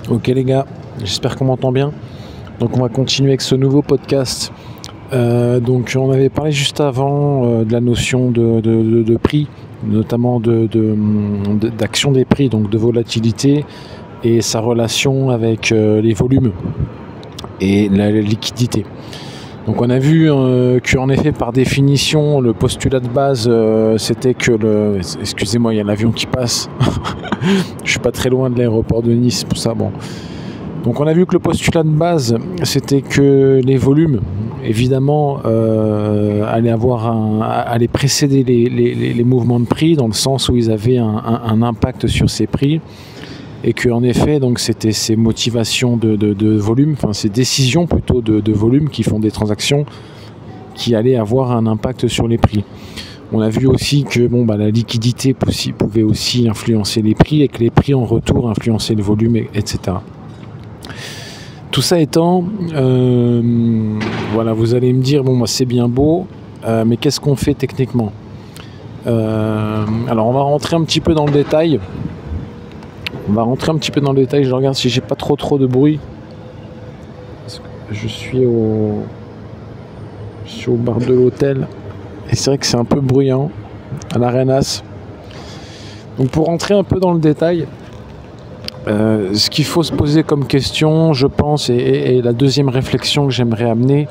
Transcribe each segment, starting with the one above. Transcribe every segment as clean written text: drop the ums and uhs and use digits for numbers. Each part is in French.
Ok les gars, j'espère qu'on m'entend bien. Donc on va continuer avec ce nouveau podcast. Donc on avait parlé juste avant de la notion de prix, notamment d'action des prix, donc de volatilité et sa relation avec les volumes et la liquidité. Donc on a vu qu'en effet par définition le postulat de base c'était que excusez-moi, il y a l'avion qui passe. Je suis pas très loin de l'aéroport de Nice pour ça. Bon. Donc on a vu que le postulat de base c'était que les volumes évidemment allaient précéder les mouvements de prix, dans le sens où ils avaient un impact sur ces prix. Et que en effet, donc c'était ces motivations de volume, enfin ces décisions plutôt de volume qui font des transactions qui allaient avoir un impact sur les prix. On a vu aussi que la liquidité pouvait aussi influencer les prix et que les prix en retour influençaient le volume, etc. Tout ça étant, vous allez me dire, c'est bien beau, mais qu'est-ce qu'on fait techniquement ? Alors on va rentrer un petit peu dans le détail. Je regarde si j'ai pas trop de bruit. Je suis au bar de l'hôtel. Et c'est vrai que c'est un peu bruyant à l'Arenas. Donc pour rentrer un peu dans le détail, ce qu'il faut se poser comme question, je pense, et la deuxième réflexion que j'aimerais amener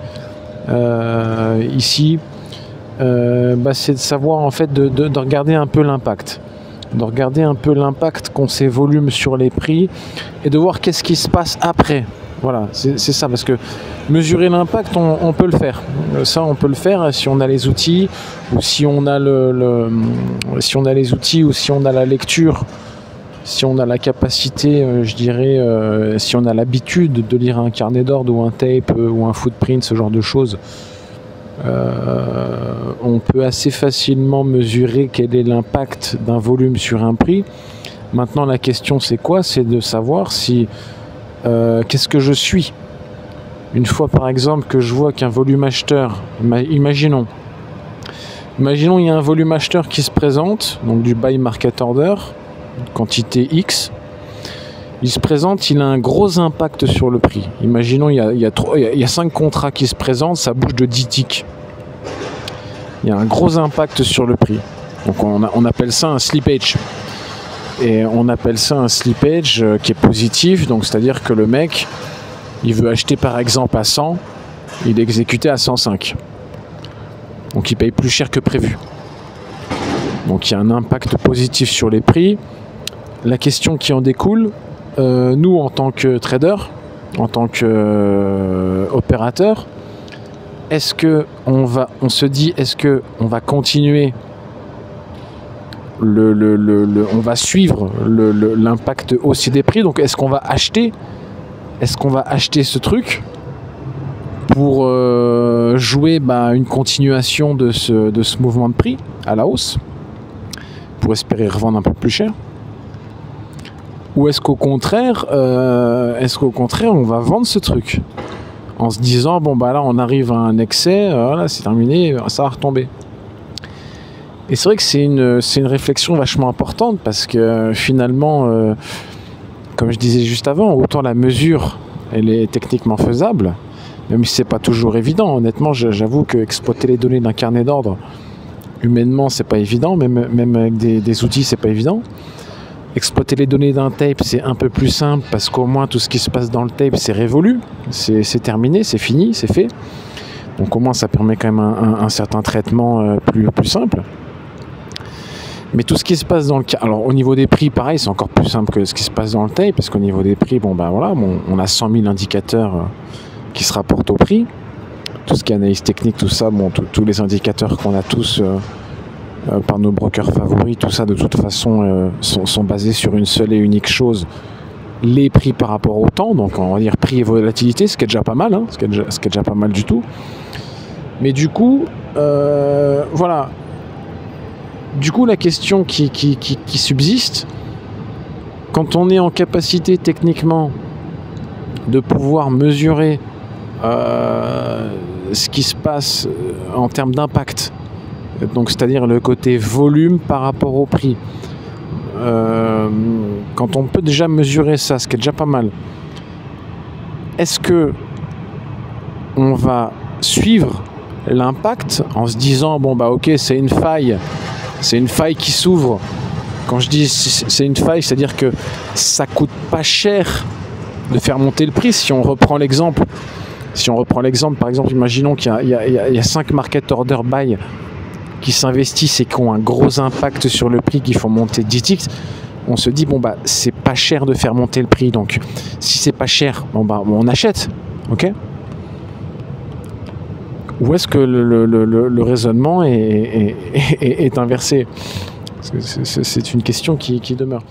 ici, c'est de savoir en fait de regarder un peu l'impact. De regarder un peu l'impact qu'ont ces volumes sur les prix et de voir qu'est-ce qui se passe après. Voilà, c'est ça, parce que mesurer l'impact, on peut le faire. Ça, on peut le faire si on a les outils, ou si on a si on a les outils, ou si on a la lecture, si on a la capacité, si on a l'habitude de lire un carnet d'ordre ou un tape ou un footprint, ce genre de choses. On peut assez facilement mesurer quel est l'impact d'un volume sur un prix. Maintenant, la question c'est quoi ? C'est de savoir si qu'est-ce que je suis. Une fois par exemple que je vois qu'un volume acheteur, imaginons il y a un volume acheteur qui se présente, donc du buy market order, quantité X. Il se présente, il a un gros impact sur le prix. Imaginons, il y a 5 contrats qui se présentent, ça bouge de 10 ticks. Il y a un gros impact sur le prix. Donc on appelle ça un slippage. Et on appelle ça un slippage qui est positif, donc c'est-à-dire que le mec, il veut acheter par exemple à 100, il est exécuté à 105. Donc il paye plus cher que prévu. Donc il y a un impact positif sur les prix. La question qui en découle, nous en tant que trader, en tant qu'opérateur, est-ce que on va continuer on va suivre l'impact haussier des prix, donc est-ce qu'on va acheter ce truc pour jouer une continuation de ce mouvement de prix à la hausse pour espérer revendre un peu plus cher? Ou est-ce qu'au contraire, on va vendre ce truc en se disant là on arrive à un excès, voilà, c'est terminé, ça va retomber. Et c'est vrai que c'est une réflexion vachement importante parce que finalement, comme je disais juste avant, autant la mesure elle est techniquement faisable, même si c'est pas toujours évident. Honnêtement, j'avoue que exploiter les données d'un carnet d'ordre humainement c'est pas évident, même avec des outils c'est pas évident. Exploiter les données d'un tape, c'est un peu plus simple parce qu'au moins tout ce qui se passe dans le tape, c'est révolu, c'est terminé, c'est fini, c'est fait. Donc au moins ça permet quand même un certain traitement plus simple. Mais tout ce qui se passe dans le... Alors au niveau des prix, pareil, c'est encore plus simple que ce qui se passe dans le tape, parce qu'au niveau des prix, on a 100 000 indicateurs qui se rapportent au prix. Tout ce qui est analyse technique, tout ça, tous les indicateurs qu'on a tous... par nos brokers favoris, tout ça de toute façon sont basés sur une seule et unique chose, les prix par rapport au temps, donc on va dire prix et volatilité, ce qui est déjà pas mal, ce qui est déjà pas mal du tout. Mais du coup, voilà. Du coup, la question qui subsiste, quand on est en capacité techniquement de pouvoir mesurer ce qui se passe en termes d'impact, donc c'est-à-dire le côté volume par rapport au prix, quand on peut déjà mesurer ça, ce qui est déjà pas mal, est-ce que on va suivre l'impact en se disant bon bah ok, c'est une faille qui s'ouvre. Quand je dis c'est une faille, c'est-à-dire que ça coûte pas cher de faire monter le prix. Si on reprend l'exemple, par exemple, imaginons qu'il y a 5 market order buy qui s'investissent et qui ont un gros impact sur le prix, qui font monter 10x, on se dit bon bah c'est pas cher de faire monter le prix, donc si c'est pas cher, bon bah on achète, ok? Ou est-ce que le raisonnement est inversé? C'est une question qui demeure.